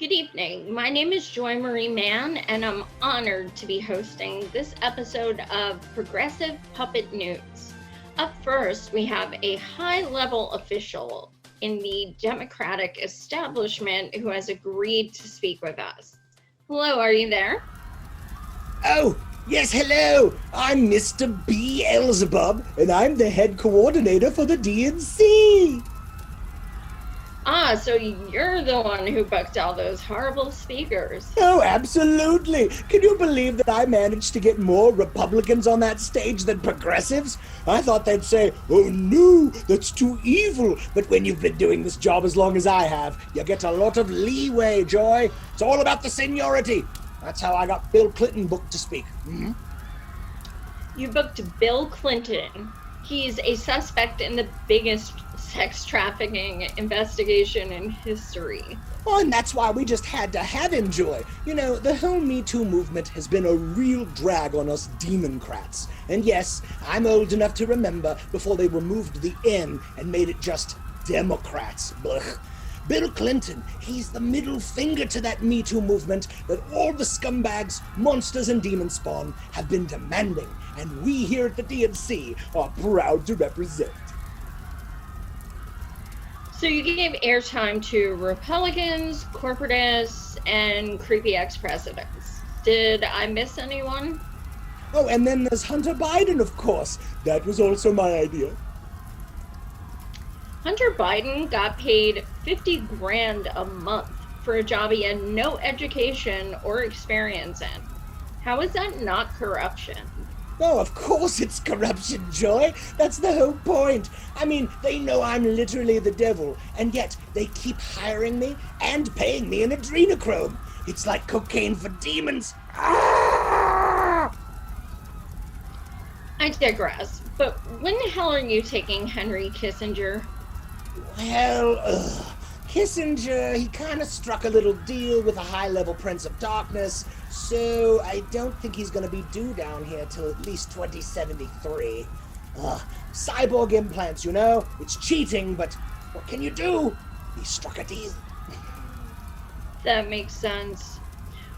Good evening. My name is Joy Marie Mann, and I'm honored to be hosting this episode of Progressive Puppet News. Up first, we have a high-level official in the Democratic establishment who has agreed to speak with us. Hello, are you there? Oh, yes, hello. I'm Mr. Beelzebub, and I'm the head coordinator for the DNC. Ah, so you're the one who booked all those horrible speakers. Oh, absolutely. Can you believe that I managed to get more Republicans on that stage than progressives? I thought they'd say, oh no, that's too evil. But when you've been doing this job as long as I have, you get a lot of leeway, Joy. It's all about the seniority. That's how I got Bill Clinton booked to speak. Mm-hmm. You booked Bill Clinton. He's a suspect in the biggest sex trafficking investigation in history. Oh, and that's why we just had to have him, Joy. You know, the whole Me Too movement has been a real drag on us Democrats. And yes, I'm old enough to remember before they removed the N and made it just Democrats. Blech. Bill Clinton, he's the middle finger to that Me Too movement that all the scumbags, monsters, and demon spawn have been demanding, and we here at the DNC are proud to represent. So you gave airtime to Republicans, corporatists, and creepy ex-presidents. Did I miss anyone? Oh, and then there's Hunter Biden, of course. That was also my idea. Hunter Biden got paid 50 grand a month for a job he had no education or experience in. How is that not corruption? Oh, of course it's corruption, Joy. That's the whole point. I mean, they know I'm literally the devil, and yet they keep hiring me and paying me in adrenochrome. It's like cocaine for demons. Ah! I digress, but when the hell are you taking Henry Kissinger? Well, Kissinger, he kind of struck a little deal with a high-level Prince of Darkness, so I don't think he's going to be due down here till at least 2073. Cyborg implants, you know? It's cheating, but what can you do? He struck a deal. That makes sense.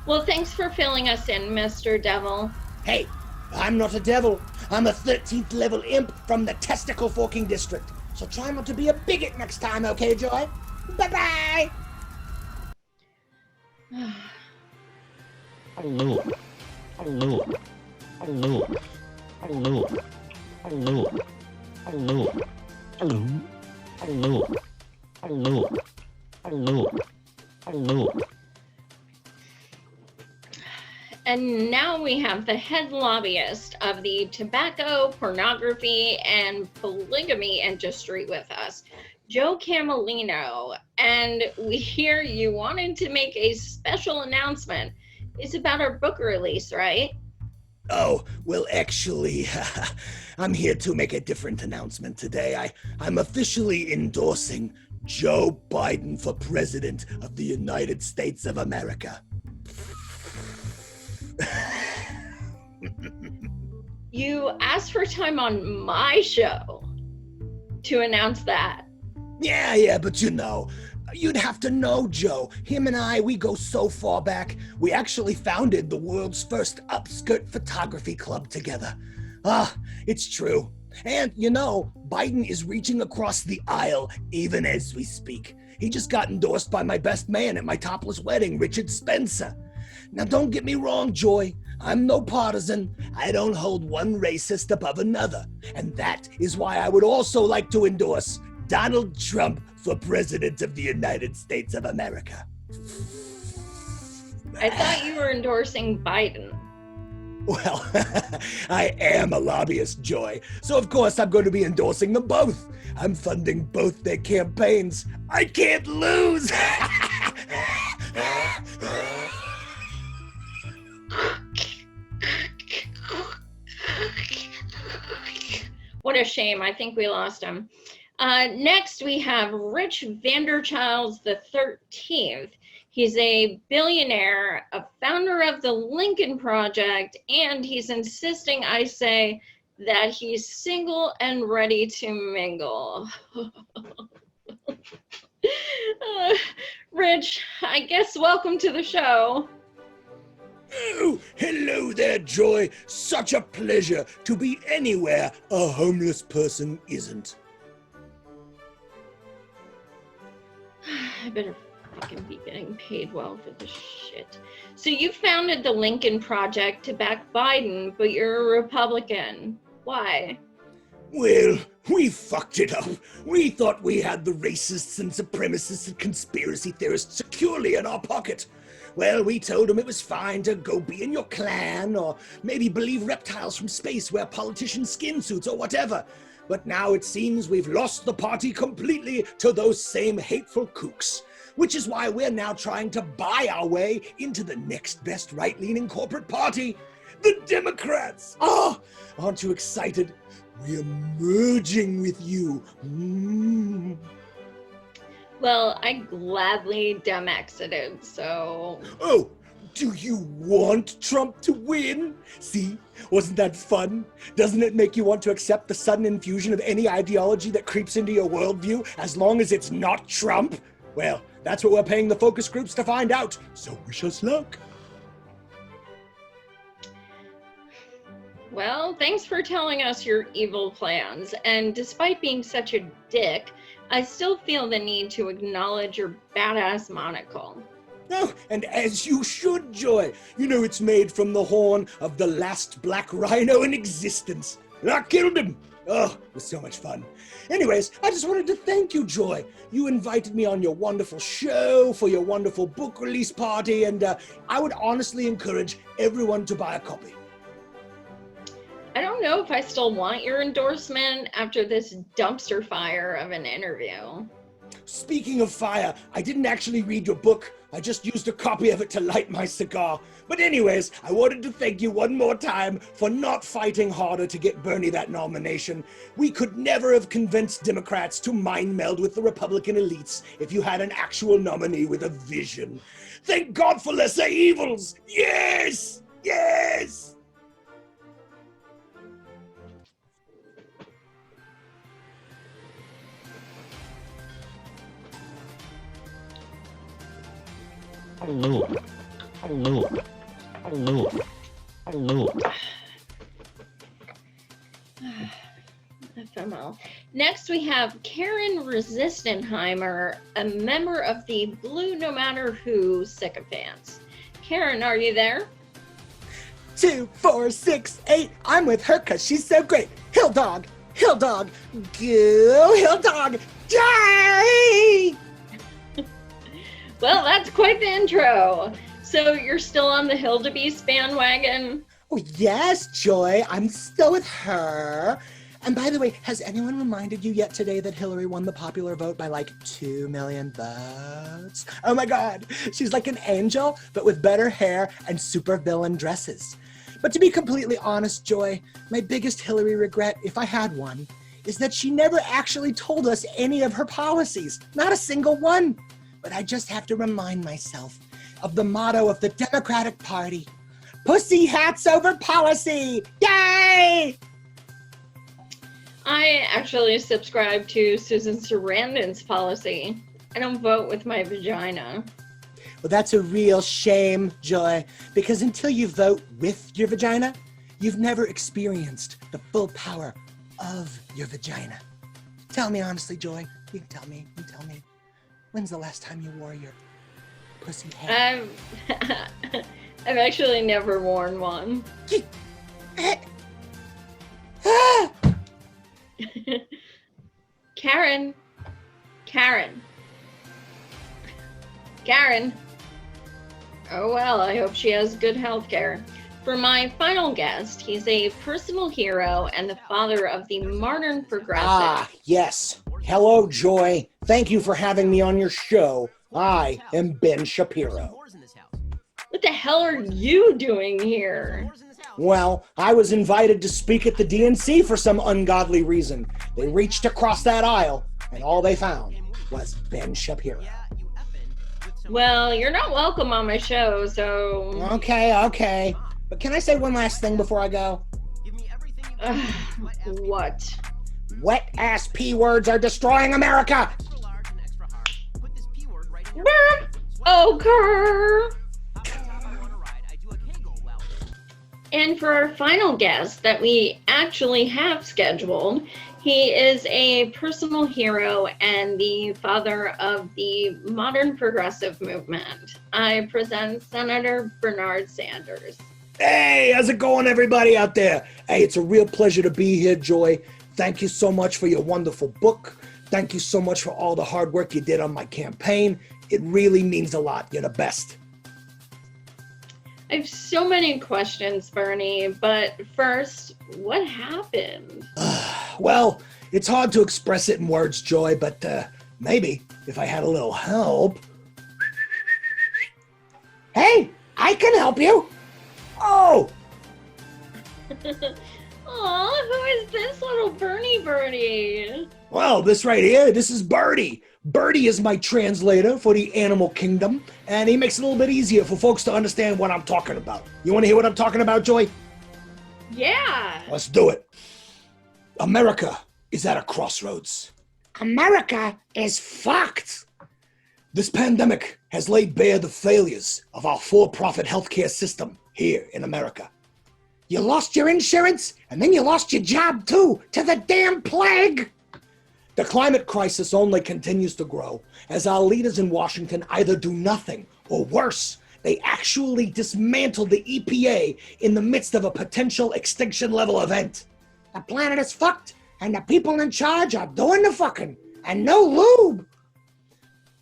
Well, thanks for filling us in, Mr. Devil. Hey, I'm not a devil. I'm a 13th level imp from the Testicle Forking District. So try not to be a bigot next time, okay, Joy? Bye-bye! Hello. Hello. Hello. Hello. Hello. Hello. Hello. Hello. Hello. Hello. Hello. And now we have the head lobbyist of the tobacco, pornography, and polygamy industry with us, Joe Camelino. And we hear you wanted to make a special announcement. It's about our book release, right? Oh, well, actually, I'm here to make a different announcement today. I'm officially endorsing Joe Biden for President of the United States of America. You asked for time on my show to announce that. Yeah, but you know, you'd have to know Joe. Him and I, we go so far back. We actually founded the world's first upskirt photography club together. It's true. And, you know, Biden is reaching across the aisle even as we speak. He just got endorsed by my best man at my topless wedding, Richard Spencer. Now, don't get me wrong, Joy. I'm no partisan. I don't hold one racist above another. And that is why I would also like to endorse Donald Trump for President of the United States of America. I thought you were endorsing Biden. Well, I am a lobbyist, Joy. So of course I'm going to be endorsing them both. I'm funding both their campaigns. I can't lose. What a shame. I think we lost him. Next, we have Rich Vanderchild the 13th. He's a billionaire, a founder of the Lincoln Project, and he's insisting I say that he's single and ready to mingle. Rich, I guess welcome to the show. Oh, hello there, Joy. Such a pleasure to be anywhere a homeless person isn't. I better fucking be getting paid well for this shit. So you founded the Lincoln Project to back Biden, but you're a Republican. Why? Well, we fucked it up. We thought we had the racists and supremacists and conspiracy theorists securely in our pocket. Well, we told them it was fine to go be in your clan, or maybe believe reptiles from space wear politician skin suits or whatever. But now it seems we've lost the party completely to those same hateful kooks. Which is why we're now trying to buy our way into the next best right-leaning corporate party, the Democrats. Oh, aren't you excited? We're merging with you. Well, I gladly Dem-exited, so... Oh, do you want Trump to win? See, wasn't that fun? Doesn't it make you want to accept the sudden infusion of any ideology that creeps into your worldview, as long as it's not Trump? Well, that's what we're paying the focus groups to find out, so wish us luck. Well, thanks for telling us your evil plans, and despite being such a dick, I still feel the need to acknowledge your badass monocle. Oh, and as you should, Joy. You know it's made from the horn of the last black rhino in existence. And I killed him. Oh, it was so much fun. Anyways, I just wanted to thank you, Joy. You invited me on your wonderful show for your wonderful book release party, and I would honestly encourage everyone to buy a copy. I don't know if I still want your endorsement after this dumpster fire of an interview. Speaking of fire, I didn't actually read your book. I just used a copy of it to light my cigar. But anyways, I wanted to thank you one more time for not fighting harder to get Bernie that nomination. We could never have convinced Democrats to mind meld with the Republican elites if you had an actual nominee with a vision. Thank God for lesser evils! Yes! Yes! Hello. Hello. Hello. Hello. FML. Next, we have Karen Resistanceheimer, a member of the Blue No Matter Who sycophants. Karen, are you there? 2, 4, 6, 8. I'm with her because she's so great. Hill dog. Hill dog. Go Hill dog. Yay! Well, that's quite the intro. So you're still on the Hildebeest bandwagon? Oh, yes, Joy. I'm still with her. And by the way, has anyone reminded you yet today that Hillary won the popular vote by like 2 million votes? Oh my God. She's like an angel, but with better hair and super villain dresses. But to be completely honest, Joy, my biggest Hillary regret, if I had one, is that she never actually told us any of her policies. Not a single one. But I just have to remind myself of the motto of the Democratic Party. Pussy hats over policy! Yay! I actually subscribe to Susan Sarandon's policy. I don't vote with my vagina. Well, that's a real shame, Joy, because until you vote with your vagina, you've never experienced the full power of your vagina. Tell me honestly, Joy. You can tell me. When's the last time you wore your pussy hat? I've actually never worn one. Karen. Oh well, I hope she has good health care. For my final guest, he's a personal hero and the father of the modern progressive. Ah, yes. Hello, Joy. Thank you for having me on your show. I am Ben Shapiro. What the hell are you doing here? Well, I was invited to speak at the DNC for some ungodly reason. They reached across that aisle, and all they found was Ben Shapiro. Well, you're not welcome on my show, so... Okay. But can I say one last thing before I go? What? Wet-ass P-words are destroying America! Burp! Ochre! And for our final guest that we actually have scheduled, he is a personal hero and the father of the modern progressive movement. I present Senator Bernard Sanders. Hey, how's it going, everybody out there? Hey, it's a real pleasure to be here, Joy. Thank you so much for your wonderful book. Thank you so much for all the hard work you did on my campaign. It really means a lot. You're the best. I have so many questions, Bernie, but first, what happened? Well, it's hard to express it in words, Joy, but maybe if I had a little help. Hey, I can help you. Oh, Aw, who is this little Birdie? well, this right here, this is Birdie. Birdie is my translator for the animal kingdom, and he makes it a little bit easier for folks to understand what I'm talking about. You want to hear what I'm talking about, Joy? Yeah. Let's do it. America is at a crossroads. America is fucked. This pandemic has laid bare the failures of our for-profit healthcare system here in America. You lost your insurance, and then you lost your job too, to the damn plague. The climate crisis only continues to grow as our leaders in Washington either do nothing or worse, they actually dismantle the EPA in the midst of a potential extinction level event. The planet is fucked and the people in charge are doing the fucking and no lube.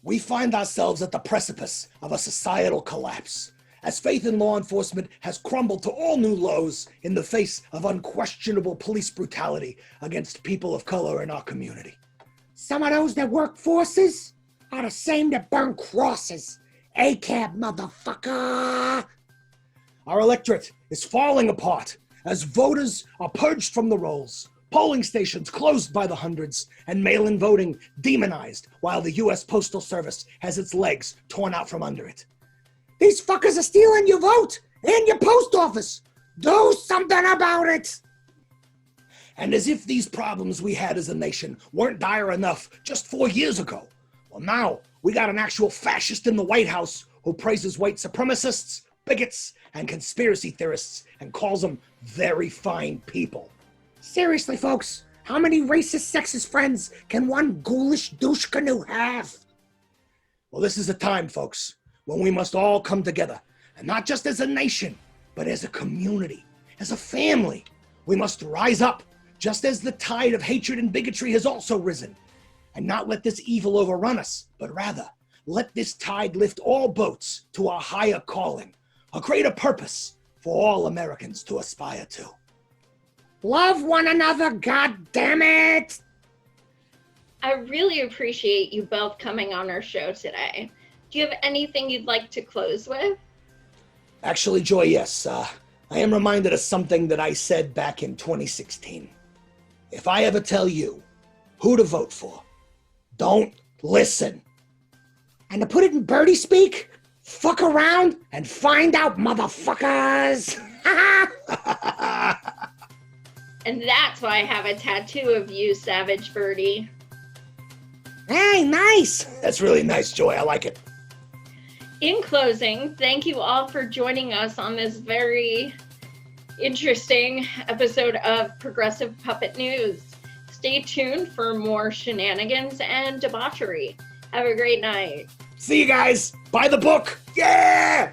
We find ourselves at the precipice of a societal collapse as faith in law enforcement has crumbled to all new lows in the face of unquestionable police brutality against people of color in our community. Some of those that work forces are the same that burn crosses. ACAB, motherfucker! Our electorate is falling apart as voters are purged from the rolls, polling stations closed by the hundreds, and mail-in voting demonized while the U.S. Postal Service has its legs torn out from under it. These fuckers are stealing your vote and your post office. Do something about it! And as if these problems we had as a nation weren't dire enough just 4 years ago, well, now we got an actual fascist in the White House who praises white supremacists, bigots, and conspiracy theorists and calls them very fine people. Seriously, folks, how many racist, sexist friends can one ghoulish douche canoe have? Well, this is a time, folks, when we must all come together, and not just as a nation, but as a community, as a family. We must rise up, just as the tide of hatred and bigotry has also risen, and not let this evil overrun us, but rather let this tide lift all boats to a higher calling, a greater purpose for all Americans to aspire to. Love one another, goddammit! I really appreciate you both coming on our show today. Do you have anything you'd like to close with? Actually, Joy, yes. I am reminded of something that I said back in 2016. If I ever tell you who to vote for, don't listen. And to put it in birdie speak, fuck around and find out, motherfuckers! And that's why I have a tattoo of you, Savage Birdie. Hey, nice! That's really nice, Joy. I like it. In closing, thank you all for joining us on this very interesting episode of Progressive Puppet News. Stay tuned for more shenanigans and debauchery. Have a great night. See you guys. Buy the book. Yeah!